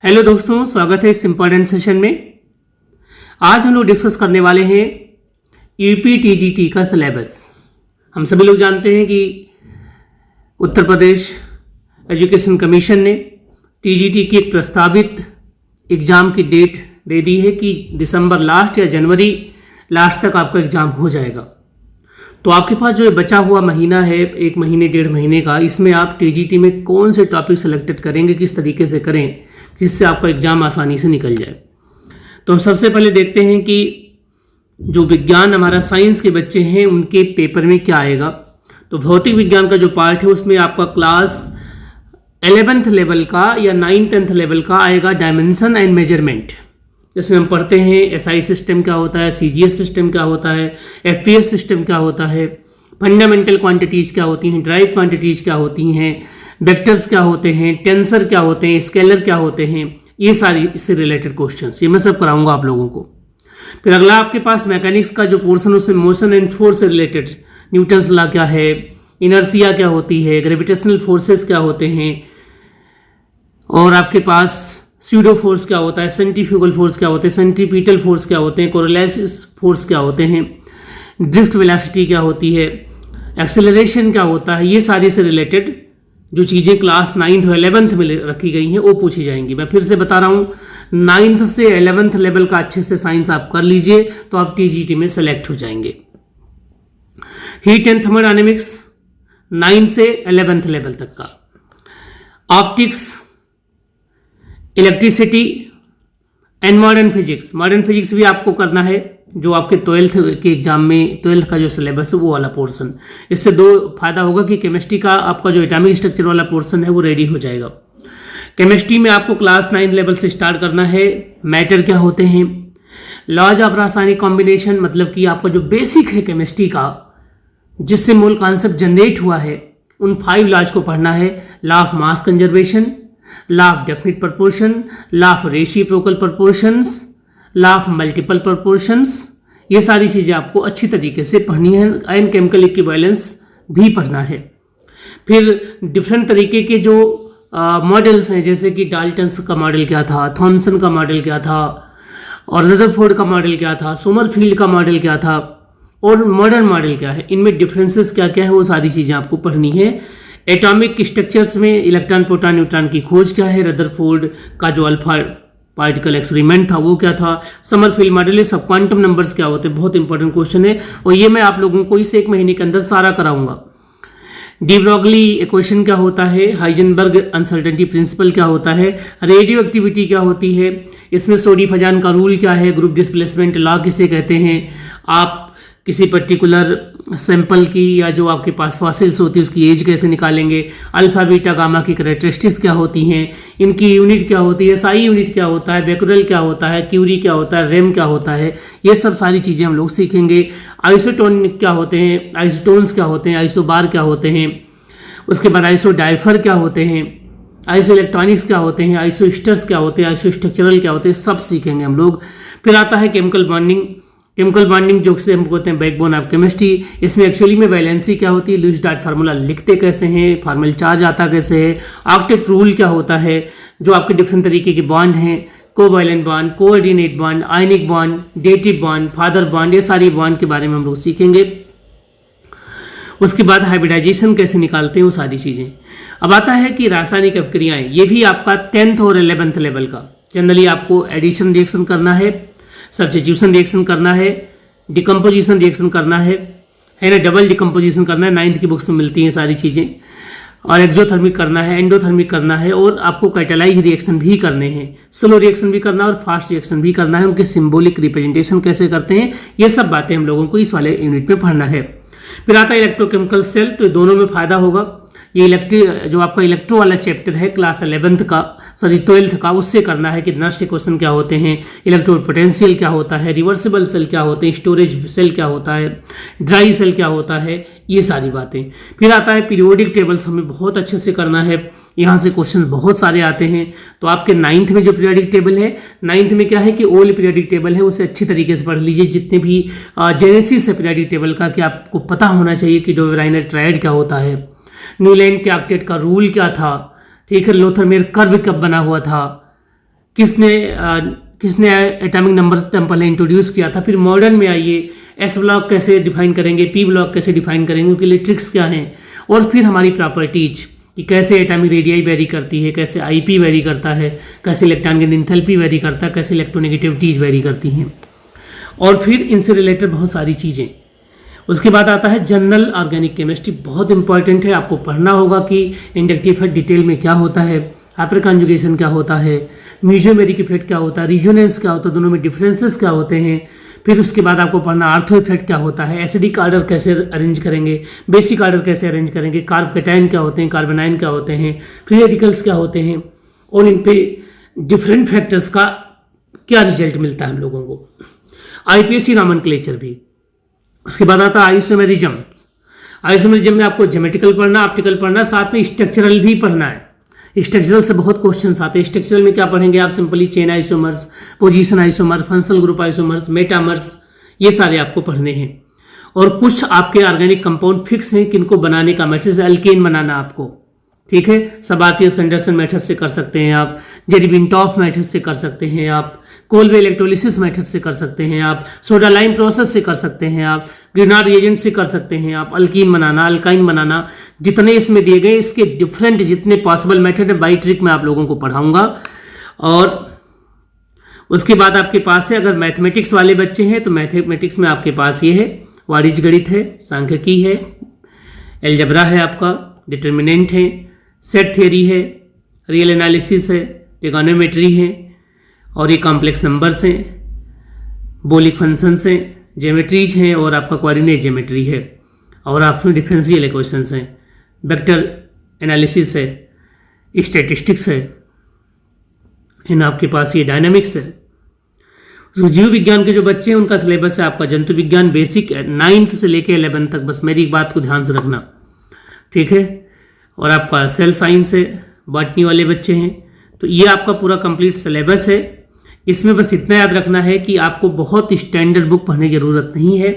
Hello दोस्तों, स्वागत है इस इम्पोर्टेंट सेशन में। आज हम लोग डिस्कस करने वाले हैं यूपी टीजीटी का सिलेबस। हम सभी लोग जानते हैं कि उत्तर प्रदेश एजुकेशन कमीशन ने टीजीटी की एक प्रस्तावित एग्ज़ाम की डेट दे दी है कि दिसंबर लास्ट या जनवरी लास्ट तक आपका एग्ज़ाम हो जाएगा। तो आपके पास जो बचा हुआ महीना है, 1 महीने 1.5 महीने का, इसमें आप टीजीटी में कौन से टॉपिक सेलेक्टेड करेंगे, किस तरीके से करें जिससे आपका एग्ज़ाम आसानी से निकल जाए। तो हम सबसे पहले देखते हैं कि जो विज्ञान हमारा साइंस के बच्चे हैं उनके पेपर में क्या आएगा। तो भौतिक विज्ञान का जो पार्ट है उसमें आपका क्लास 11th लेवल का या 9th-10th लेवल का आएगा डायमेंशन एंड मेजरमेंट। इसमें हम पढ़ते हैं एसआई सिस्टम क्या होता है, सीजीएस सिस्टम क्या होता है, एफपीएस सिस्टम क्या होता है, फंडामेंटल क्वांटिटीज़ क्या होती हैं, ड्राइव क्वांटिटीज़ क्या होती हैं, वेक्टर्स क्या होते हैं, टेंसर क्या होते हैं, स्केलर क्या होते हैं, ये सारी इससे रिलेटेड क्वेश्चंस ये मैं सब कराऊंगा आप लोगों को। फिर अगला आपके पास मैकेनिक्स का जो पोर्शन उसमें मोशन एंड फोर्स से रिलेटेड न्यूटन्स लॉ क्या है, इनर्सिया क्या होती है, ग्रेविटेशनल फोर्सेस क्या होते हैं, और आपके पास स्यूडो फोर्स क्या होता है, सेंट्रीफ्यूगल फोर्स क्या होते हैं, सेंट्रीपिटल फोर्स क्या होते हैं, कोरोलाइसिस फोर्स क्या होते हैं, ड्रिफ्ट वेलोसिटी क्या होती है, एक्सेलरेशन क्या होता है, ये सारे से रिलेटेड जो चीज़ें क्लास 9th और 11th में रखी गई हैं वो पूछी जाएंगी। मैं फिर से बता रहा हूँ, 9th से 11th लेवल का अच्छे से साइंस आप कर लीजिए तो आप टीजीटी में सेलेक्ट हो जाएंगे। हीट एंड थर्मोडायनेमिक्स 9 से 11th लेवल तक का, optics, electricity and modern physics. Modern physics भी आपको करना है जो आपके 12th के एग्जाम में 12th का जो सिलेबस है वो वाला पोर्शन। इससे दो फायदा होगा कि केमिस्ट्री का आपका जो एटॉमिक स्ट्रक्चर वाला पोर्शन है वो रेडी हो जाएगा। केमिस्ट्री में आपको क्लास 9 लेवल से स्टार्ट करना है। मैटर क्या होते हैं, लॉज ऑफ रासायनिक कॉम्बिनेशन, मतलब कि आपका जो बेसिक है केमिस्ट्री का जिससे मूल कॉन्सेप्ट जनरेट हुआ है, उन 5 लॉज को पढ़ना है। Law of mass conservation, law of definite proportion, law of reciprocal proportions, law of multiple proportions, ये सारी चीज़ें आपको अच्छी तरीके से पढ़नी है। एंड केमिकल इक्विवेलेंस भी पढ़ना है। फिर डिफरेंट तरीके के जो मॉडल्स हैं, जैसे कि डाल्टन्स का मॉडल क्या था, थॉमसन का मॉडल क्या था, और रदरफोर्ड का मॉडल क्या था, सोमरफील्ड का मॉडल क्या था, और मॉडर्न मॉडल क्या है, इनमें डिफरेंसेस क्या क्या है, वो सारी चीज़ें आपको पढ़नी है। एटॉमिक स्ट्रक्चर्स में इलेक्ट्रॉन, प्रोटॉन, न्यूट्रॉन की खोज क्या है, रदरफोर्ड का जो अल्फा पार्टिकल एक्सपेरिमेंट था वो क्या था, समरफील्ड मॉडल, ये सब क्वांटम नंबर्स क्या होते हैं, बहुत इंपॉर्टेंट क्वेश्चन है और ये मैं आप लोगों को इस 1 महीने के अंदर सारा कराऊंगा। डी ब्रॉगली इक्वेशन क्या होता है, हाइजेनबर्ग अनसर्टेनिटी प्रिंसिपल क्या होता है, रेडियो एक्टिविटी क्या होती है, इसमें सोडी फजान का रूल क्या है, ग्रुप डिस्प्लेसमेंट लॉ किसे कहते हैं, आप किसी पर्टिकुलर सैंपल की या जो आपके पास फॉसिल्स होती है उसकी एज कैसे निकालेंगे, अल्फा बीटा गामा की कैरेक्टरिस्टिक्स क्या होती हैं, इनकी यूनिट क्या होती है, साई यूनिट क्या होता है, बेकुरल क्या होता है, क्यूरी क्या होता है, रेम क्या होता है, ये सब सारी चीज़ें हम लोग सीखेंगे। आइसोटोन क्या होते हैं, आइसोटोन्स क्या होते हैं, आइसोबार क्या होते हैं, उसके बाद आइसो डाइफर क्या होते हैं, आइसो इलेक्ट्रॉनिक्स क्या होते हैं, आइसो स्टर्स क्या होते हैं, आइसो स्ट्रक्चरल क्या होते हैं, सब सीखेंगे हम लोग। फिर आता है केमिकल बॉन्डिंग। केमिकल बॉन्डिंग जो से हम कहते हैं बैकबोन ऑफ केमिस्ट्री। इसमें एक्चुअली में वैलेंसी क्या होती है, लुईस डॉट फार्मूला लिखते कैसे हैं, फार्मल चार्ज आता कैसे है, ऑक्टेट रूल क्या होता है, जो आपके डिफरेंट तरीके के बॉन्ड हैं, covalent bond, coordinate bond, ionic bond, dative bond, father bond, ये सारी बॉन्ड के बारे में हम लोग सीखेंगे। उसके बाद हाइब्रिडाइजेशन कैसे निकालते हैं, वो सारी चीज़ें। अब आता है कि रासायनिक अभिक्रियाएं, ये भी आपका 10th और 11th लेवल का। जनरली आपको एडिशन रिएक्शन करना है, सब्स्टिट्यूशन रिएक्शन करना है, डिकम्पोजिशन रिएक्शन करना है ना, डबल डिकम्पोजिशन करना है, 9th की बुक्स में मिलती हैं सारी चीज़ें, और एक्सोथर्मिक करना है, एंडोथर्मिक करना है, और आपको कैटालाइज रिएक्शन भी करने हैं, स्लो रिएक्शन भी करना है और फास्ट रिएक्शन भी करना है। उनके सिंबॉलिक रिप्रेजेंटेशन कैसे करते हैं, ये सब बातें हम लोगों को इस वाले यूनिट में पढ़ना है। फिर आता है इलेक्ट्रोकेमिकल सेल, तो दोनों में फायदा होगा। ये जो आपका इलेक्ट्रो वाला चैप्टर है क्लास 11th का, सॉरी 12th का, उससे करना है कि नर्स के क्वेश्चन क्या होते हैं, इलेक्ट्रोड पोटेंशियल क्या होता है, रिवर्सिबल सेल क्या होते हैं, स्टोरेज सेल क्या होता है, ड्राई सेल क्या होता है, ये सारी बातें। फिर आता है पीरियोडिक टेबल्स, हमें बहुत अच्छे से करना है, यहाँ से क्वेश्चन बहुत सारे आते हैं। तो आपके 9th में जो पीरियोडिक टेबल है, 9th में क्या है कि ओल्ड पीरियोडिक टेबल है, उसे अच्छी तरीके से पढ़ लीजिए। जितने भी जेनेसिस है पीरियोडिक टेबल का, कि आपको पता होना चाहिए कि डोवेराइनर ट्रायड क्या होता है, न्यूलैंड के ऑक्टेट का रूल क्या था, ठीक है, लोथरमेयर कर्व कब बना हुआ था, किसने एटॉमिक नंबर पहले इंट्रोड्यूस किया था। फिर मॉडर्न में आइए, एस ब्लॉक कैसे डिफाइन करेंगे, पी ब्लॉक कैसे डिफाइन करेंगे, उनके लिए ट्रिक्स क्या हैं, और फिर हमारी प्रॉपर्टीज कि कैसे एटॉमिक रेडियाई वेरी करती है, कैसे आईपी वेरी करता है, कैसे इलेक्ट्रॉन की इंथैल्पी वेरी करता है, कैसे इलेक्ट्रोनेगेटिविटीज वेरी करती हैं, और फिर इनसे रिलेटेड बहुत सारी चीज़ें। उसके बाद आता है जनरल ऑर्गेनिक केमिस्ट्री, बहुत इंपॉर्टेंट है, आपको पढ़ना होगा कि इंडक्टिव इफेक्ट डिटेल में क्या होता है, हाइपर कॉन्जुगेशन क्या होता है, म्यूजियोमेरिक इफेक्ट क्या होता है, रिजोनेंस क्या होता है, दोनों में डिफरेंसेस क्या होते हैं। फिर उसके बाद आपको पढ़ना आर्थो इफेक्ट क्या होता है, एसिडिक आर्डर कैसे अरेंज करेंगे, बेसिक आर्डर कैसे अरेंज करेंगे, कार्ब कैटायन क्या होते हैं, कार्बोनाइन क्या होते हैं, फ्री रेडिकल्स क्या होते हैं, और इन पे डिफरेंट फैक्टर्स का क्या रिजल्ट मिलता है हम लोगों को। आईपीएससी नॉमेनक्लेचर भी। उसके बाद आता है आइसोमेरिज्म। आइसोमेरिज्म में आपको ज्योमेट्रिकल पढ़ना, ऑप्टिकल पढ़ना, साथ में स्ट्रक्चरल भी पढ़ना है। स्ट्रक्चरल से बहुत क्वेश्चंस आते हैं। स्ट्रक्चरल में क्या पढ़ेंगे आप, simply chain isomers, position isomer, functional group isomers, metamers, ये सारे आपको पढ़ने हैं। और कुछ आपके ऑर्गेनिक कंपाउंड फिक्स हैं किनको बनाने का मेथड है, अल्केन बनाना आपको, ठीक है। सबातियस एंडरसन मेथड से कर सकते हैं आप, जेरी-विंटॉफ मेथड से कर सकते हैं आप, कोलवे इलेक्ट्रोलिसिस मेथड से कर सकते हैं आप, सोडा लाइम प्रोसेस से कर सकते हैं आप, ग्रिनार्ड रिएजेंट से कर सकते हैं आप, अल्कीन बनाना, अल्काइन बनाना, जितने इसमें दिए गए इसके डिफरेंट जितने पॉसिबल मेथड है बाई ट्रिक मैं आप लोगों को पढ़ाऊंगा। और उसके बाद आपके पास है, अगर मैथमेटिक्स वाले बच्चे हैं तो मैथमेटिक्स में आपके पास ये है, वाणिज्य गणित है, सांख्यिकी है, एलजब्रा है आपका, डिटर्मिनेंट है, सेट थियरी है, रियल एनालिसिस है, ट्रिगोनोमेट्री है, और ये कॉम्प्लेक्स नंबर्स हैं, बोलिक फंक्शंस हैं, ज्योमेट्रीज हैं, और आपका कोऑर्डिनेट ज्योमेट्री है, और आपमें डिफरेंशियल इक्वेशंस हैं, वेक्टर एनालिसिस है, स्टैटिस्टिक्स है, इन आपके पास ये डायनामिक्स है। जीव विज्ञान के जो बच्चे हैं उनका सिलेबस है आपका जंतु विज्ञान बेसिक 9th से लेके 11th तक, बस मेरी एक बात को ध्यान से रखना, ठीक है। और आपका सेल साइंस है, बॉटनी वाले बच्चे हैं, तो ये आपका पूरा कंप्लीट सिलेबस है। इसमें बस इतना याद रखना है कि आपको बहुत स्टैंडर्ड बुक पढ़ने की ज़रूरत नहीं है।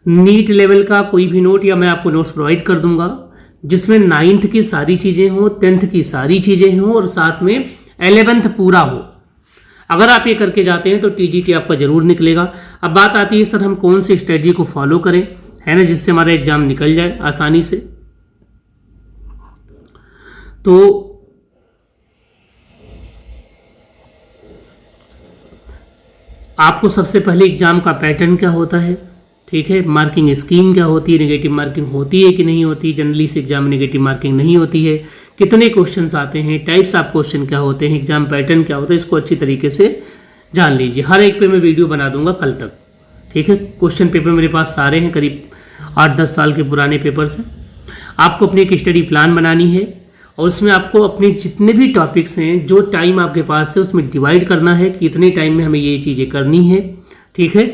नीट लेवल का कोई भी नोट या मैं आपको नोट्स प्रोवाइड कर दूंगा जिसमें 9th की सारी चीज़ें हों, 10th की सारी चीज़ें हों, और साथ में 11th पूरा हो। अगर आप ये करके जाते हैं तो टीजीटी आपका जरूर निकलेगा। अब बात आती है सर हम कौन सी स्ट्रेटजी को फॉलो करें, है ना, जिससे हमारा एग्जाम निकल जाए आसानी से। तो आपको सबसे पहले एग्जाम का पैटर्न क्या होता है, ठीक है, मार्किंग स्कीम क्या होती है, नेगेटिव मार्किंग होती है कि नहीं होती, जनरली से एग्जाम में नेगेटिव मार्किंग नहीं होती है, कितने क्वेश्चंस आते हैं, टाइप्स ऑफ क्वेश्चन क्या होते हैं, एग्जाम पैटर्न क्या होता है, इसको अच्छी तरीके से जान लीजिए। हर एक पे मैं वीडियो बना दूंगा कल तक, ठीक है। क्वेश्चन पेपर मेरे पास सारे हैं, करीब 8-10 साल के पुराने पेपर्स हैं। आपको अपनी एक स्टडी प्लान बनानी है और उसमें आपको अपने जितने भी टॉपिक्स हैं, जो टाइम आपके पास है उसमें डिवाइड करना है कि इतने टाइम में हमें ये चीज़ें करनी है, ठीक है।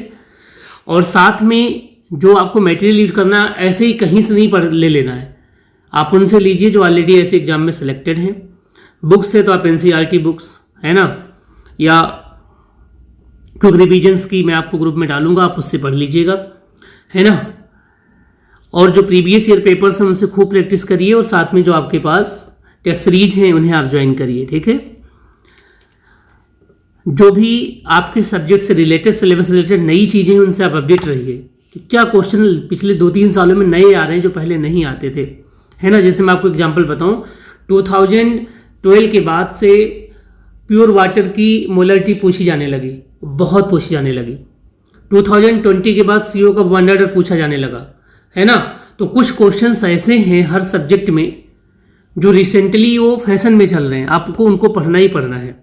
और साथ में जो आपको मटेरियल यूज करना ऐसे ही कहीं से नहीं पढ़ ले लेना है, आप उनसे लीजिए जो ऑलरेडी ऐसे एग्जाम में सिलेक्टेड हैं। बुक्स है तो आप एनसीईआरटी बुक्स, है ना, या क्विक रिविजन्स की मैं आपको ग्रुप में डालूंगा, आप उससे पढ़ लीजिएगा, है ना। और जो प्रीवियस ईयर पेपर्स हैं उनसे खूब प्रैक्टिस करिए, और साथ में जो आपके पास टेस्ट सीरीज हैं उन्हें आप ज्वाइन करिए, ठीक है। जो भी आपके सब्जेक्ट से रिलेटेड, सिलेबस से रिलेटेड नई चीज़ें हैं उनसे आप अपडेट रहिए कि क्या क्वेश्चन पिछले 2-3 सालों में नए आ रहे हैं जो पहले नहीं आते थे, है ना। जैसे मैं आपको एग्जांपल बताऊं, 2012 के बाद से प्योर वाटर की मोलरिटी पूछी जाने लगी, बहुत पूछी जाने लगी। 2020 के बाद CO का बॉन्ड ऑर्डर पूछा जाने लगा, है ना। तो कुछ क्वेश्चंस ऐसे हैं हर सब्जेक्ट में जो रिसेंटली वो फैशन में चल रहे हैं, आपको उनको पढ़ना ही पढ़ना है।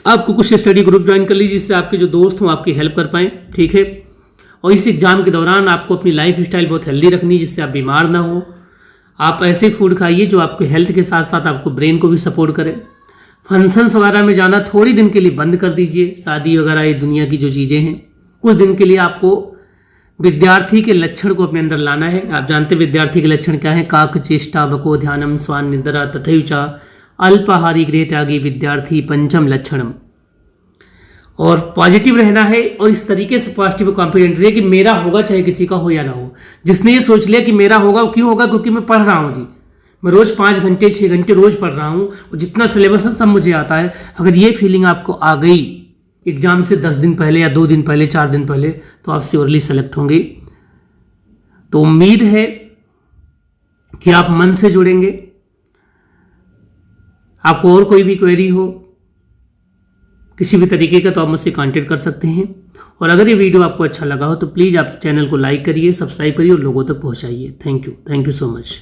आपको कुछ स्टडी ग्रुप ज्वाइन कर लीजिए जिससे आपके जो दोस्त हों आपकी हेल्प कर पाएँ, ठीक है। और इस एग्जाम के दौरान आपको अपनी लाइफ स्टाइल बहुत हेल्दी रखनी है जिससे आप बीमार ना हो। आप ऐसे फूड खाइए जो आपके हेल्थ के साथ साथ आपको ब्रेन को भी सपोर्ट करे। फंक्शंस वगैरह में जाना थोड़ी दिन के लिए बंद कर दीजिए, शादी वगैरह ये दुनिया की जो चीज़ें हैं, कुछ दिन के लिए आपको विद्यार्थी के लक्षण को अपने अंदर लाना है। आप जानते हैं विद्यार्थी के लक्षण क्या है, काक चेष्टा भको ध्यानम स्वान निद्रा तथैचा अल्पाहारी गृह त्यागी विद्यार्थी पंचम लक्षणम। और पॉजिटिव रहना है, और इस तरीके से पॉजिटिव कॉन्फिडेंट रहे कि मेरा होगा चाहे किसी का हो या ना हो। जिसने ये सोच लिया कि मेरा होगा, क्यों होगा, क्योंकि मैं पढ़ रहा हूँ जी, मैं रोज़ 5 घंटे 6 घंटे रोज़ पढ़ रहा हूँ और जितना सिलेबस है सब मुझे आता है, अगर ये फीलिंग आपको आ गई एग्ज़ाम से 10 दिन पहले या 2 दिन पहले 4 दिन पहले, तो आप श्योरली सेलेक्ट होंगे। तो उम्मीद है कि आप मन से जुड़ेंगे। आपको और कोई भी क्वेरी हो किसी भी तरीके का तो आप मुझसे कांटेक्ट कर सकते हैं। और अगर ये वीडियो आपको अच्छा लगा हो तो प्लीज़ आप चैनल को लाइक करिए, सब्सक्राइब करिए और लोगों तक पहुंचाइए। Thank you so much.